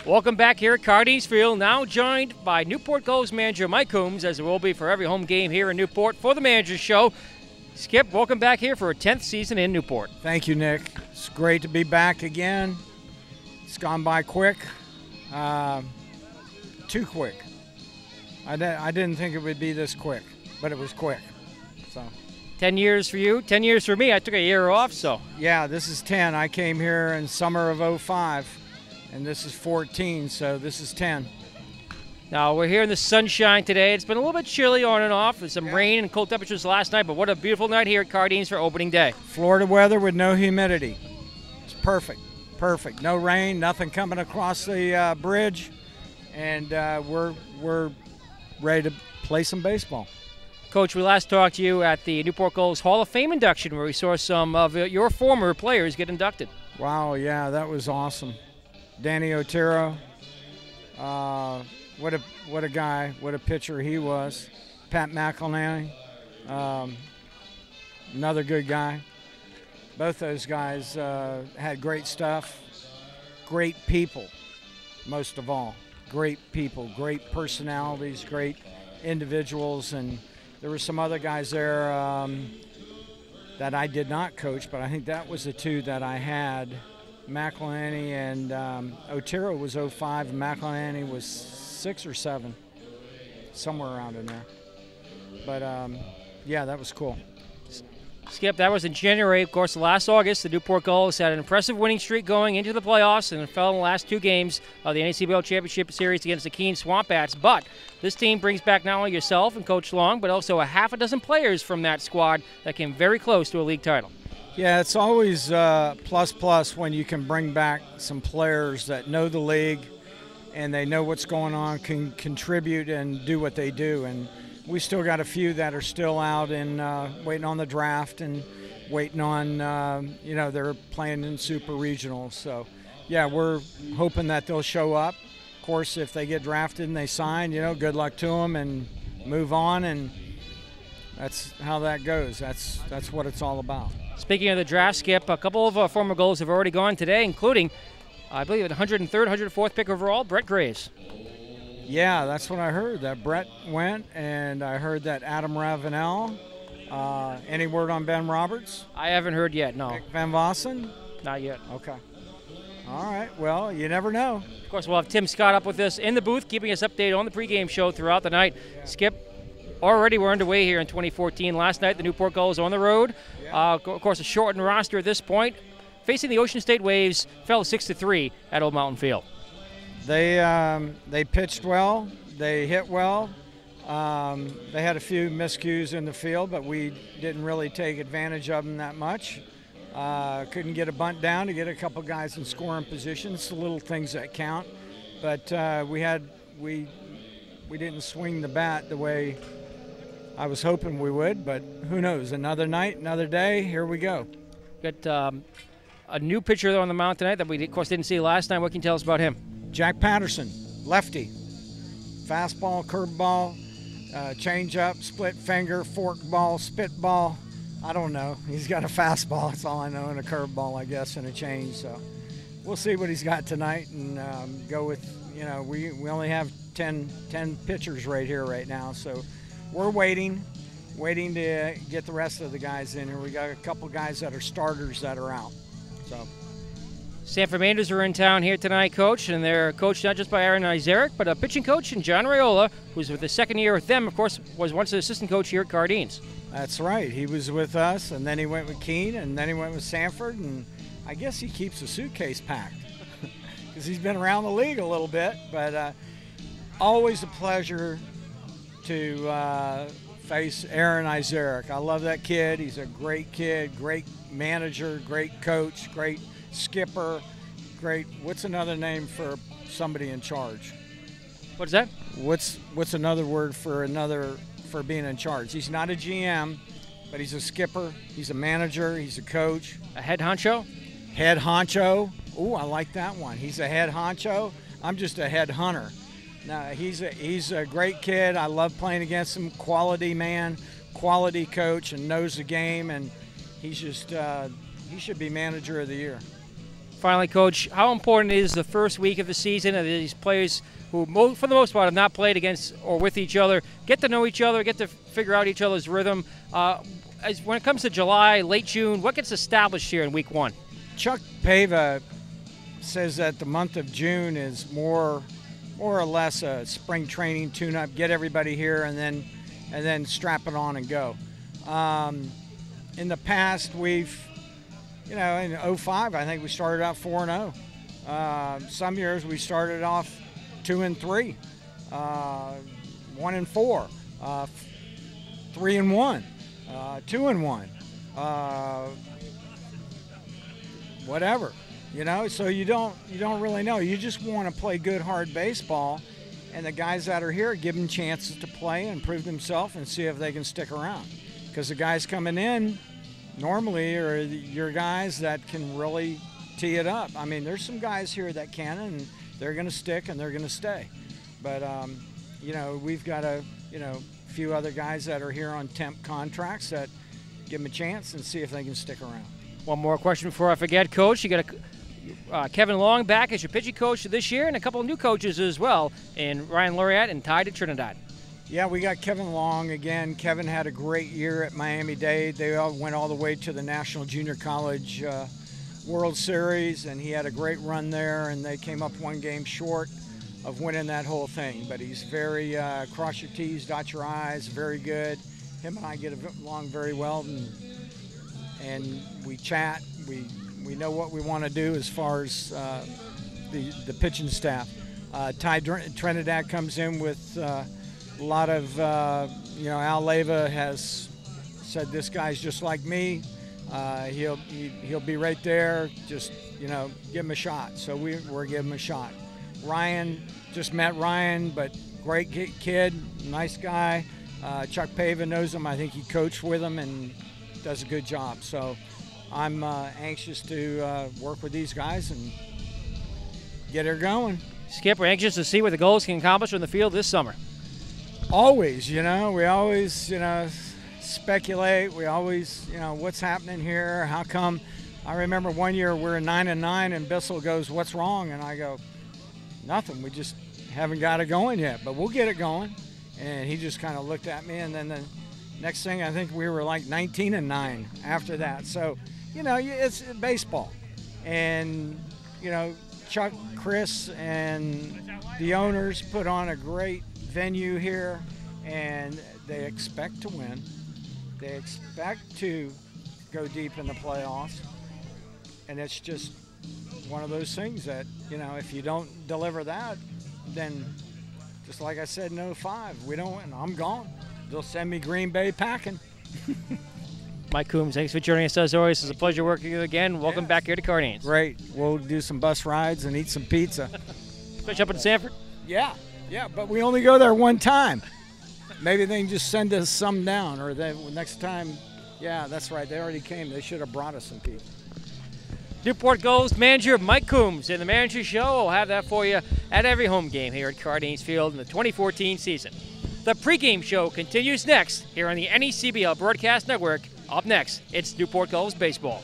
Welcome back here at Cardinals Field, now joined by Newport Gulls manager Mike Coombs, as it will be for every home game here in Newport for the Manager's Show. Skip, welcome back here for a 10th season in Newport. Thank you, Nick. It's great to be back again. It's gone by quick, too quick. I didn't think it would be this quick, but it was quick. So 10 years for you, 10 years for me. I took a year off, so. Yeah, this is 10. I came here in summer of '05. And this is 14, so this is 10. Now, we're here in the sunshine today. It's been a little bit chilly on and off. There's some rain and cold temperatures last night, but what a beautiful night here at Cardinals for opening day. Florida weather with no humidity. It's perfect, perfect. No rain, nothing coming across the bridge, and we're ready to play some baseball. Coach, we last talked to you at the Newport Gulls Hall of Fame induction, where we saw some of your former players get inducted. Wow, yeah, that was awesome. Danny Otero, what a guy, what a pitcher he was. Pat McElhinney, another good guy. Both those guys had great stuff, great people, most of all. Great people, great personalities, great individuals, and there were some other guys there that I did not coach, but I think that was the two that I had. McElhinney and Otero was 05, and McElhinney was 6 or 7, somewhere around in there. But, yeah, that was cool. Skip, that was in January. Of course, last August, the Newport Gulls had an impressive winning streak going into the playoffs and fell in the last 2 games of the NACBL Championship Series against the Keene Swamp Bats. But this team brings back not only yourself and Coach Long, but also a half a dozen players from that squad that came very close to a league title. Yeah, it's always plus when you can bring back some players that know the league and they know what's going on, can contribute and do what they do. And we still got a few that are still out and waiting on the draft and waiting on, they're playing in super regionals. So, yeah, we're hoping that they'll show up. Of course, if they get drafted and they sign, good luck to them and move on. And that's how that goes. That's what it's all about. Speaking of the draft, Skip, a couple of former Gulls have already gone today, including, I believe, the 103rd, 104th pick overall, Brett Graves. Yeah, that's what I heard, that Brett went, and I heard that Adam Ravenel. Any word on Ben Roberts? I haven't heard yet, no. Nick Van Vossen? Not yet. Okay. All right, well, you never know. Of course, we'll have Tim Scott up with us in the booth, keeping us updated on the pregame show throughout the night. Yeah. Skip, already we're underway here in 2014. Last night, the Newport Gulls on the road. Of course, a shortened roster at this point. Facing the Ocean State Waves, fell 6-3 at Old Mountain Field. They pitched well. They hit well. They had a few miscues in the field, but we didn't really take advantage of them that much. Couldn't get a bunt down to get a couple guys in scoring position. It's the little things that count. But we didn't swing the bat the way I was hoping we would, but who knows? Another night, another day, here we go. Got a new pitcher on the mound tonight that we, of course, didn't see last night. What can you tell us about him? Jack Patterson, lefty. Fastball, curveball, changeup, split finger, fork ball, spit ball. I don't know. He's got a fastball, that's all I know, and a curveball, I guess, and a change. So we'll see what he's got tonight and go with, we only have 10 pitchers right here right now, so we're waiting to get the rest of the guys in here. We got a couple guys that are starters that are out. So Sanford Manders are in town here tonight, Coach, and they're coached not just by Aaron Isaac, but a pitching coach in John Raiola, who's with the second year with them, of course, was once an assistant coach here at Cardinals. That's right. He was with us, and then he went with Keene, and then he went with Sanford, and I guess he keeps a suitcase packed because he's been around the league a little bit, but always a pleasure to face Aaron Isaac. I love that kid. He's a great kid, great manager, great coach, great skipper, great. What's another name for somebody in charge? What's that? What's another word for being in charge? He's not a GM, but he's a skipper. He's a manager. He's a coach. A head honcho? Head honcho. Ooh, I like that one. He's a head honcho. I'm just a head hunter. No, he's a great kid. I love playing against him. Quality man, quality coach, and knows the game. And he's just he should be manager of the year. Finally, Coach, how important is the first week of the season of these players who, for the most part, have not played against or with each other, get to know each other, get to figure out each other's rhythm? When it comes to July, late June, what gets established here in week 1? Chuck Pava says that the month of June is more or less a spring training tune-up, get everybody here, and then strap it on and go. In the past, we've, in 05, I think we started out 4-0. Some years we started off 2-3, 1-4, 3-1, 2-1, whatever. So you don't really know. You just want to play good, hard baseball, and the guys that are here, give them chances to play and prove themselves and see if they can stick around. Because the guys coming in normally are your guys that can really tee it up. I mean, there's some guys here that can, and they're going to stick and they're going to stay. But, we've got a few other guys that are here on temp contracts that give them a chance and see if they can stick around. One more question before I forget, Coach. You got Kevin Long back as your pitching coach this year, and a couple of new coaches as well, in Ryan Laureate and Ty to Trinidad. Yeah, we got Kevin Long again. Kevin had a great year at Miami-Dade. They all went all the way to the National Junior College World Series, and he had a great run there, and they came up one game short of winning that whole thing. But he's very cross your T's, dot your I's, very good. Him and I get along very well, and we chat. We know what we want to do as far as the pitching staff. Ty Trinidad comes in with a lot of, Al Leyva has said this guy's just like me. He'll be right there. Just give him a shot. So we're giving him a shot. Ryan, just met Ryan, but great kid, nice guy. Chuck Pava knows him. I think he coached with him and does a good job. So I'm anxious to work with these guys and get her going. Skip, we're anxious to see what the Gulls can accomplish on the field this summer. Always, we always, speculate. We always, what's happening here? How come? I remember one year we were 9-9 and Bissell goes, "What's wrong?" And I go, "Nothing. We just haven't got it going yet, but we'll get it going." And he just kind of looked at me, and then the next thing I think we were like 19-9 after that. So, it's baseball, and Chuck, Chris, and the owners put on a great venue here, and they expect to win. They expect to go deep in the playoffs, and it's just one of those things that, if you don't deliver that, then just like I said in 05, we don't win, I'm gone. They'll send me Green Bay packing. Mike Coombs, thanks for joining us as always. It's a pleasure working with you again. Welcome back here to Cardines. Great. We'll do some bus rides and eat some pizza. Finish up in Sanford? Yeah, but we only go there one time. Maybe they can just send us some down, or next time, yeah, that's right. They already came. They should have brought us some pizza. Newport Gulls manager Mike Coombs in the Manager Show. We'll have that for you at every home game here at Cardines Field in the 2014 season. The pregame show continues next here on the NECBL Broadcast Network. Up next, it's Newport Gulls baseball.